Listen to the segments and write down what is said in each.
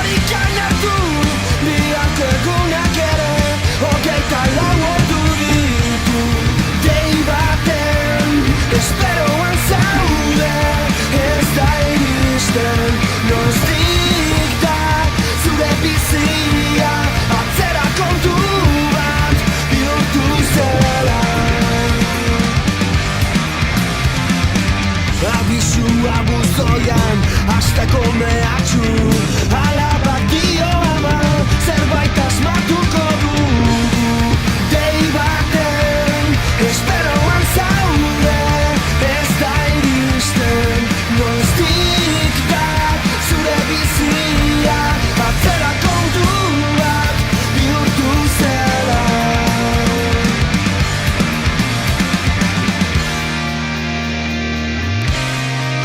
denborik hartu biharko egunak ere hogeita lau ordu ditu dei baten esperoan zaude ez da iristen noiztik da zure bizia atzera kontu bat bihurtu zela abisua buzoian hasteko mehatxu alabak dio ama zerbait asmatuko dugu dei baten esperoan zaude ez da iristen noiztik da zure bizia atzera kontu bat bihurtu zela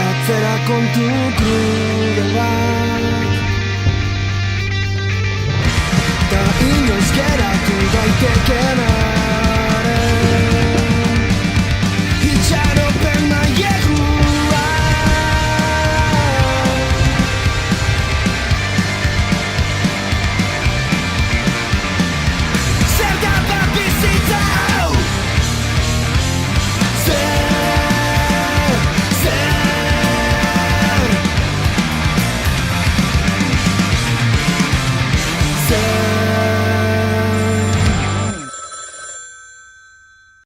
atzera kontu krudel bat ta inoiz geratu daiteke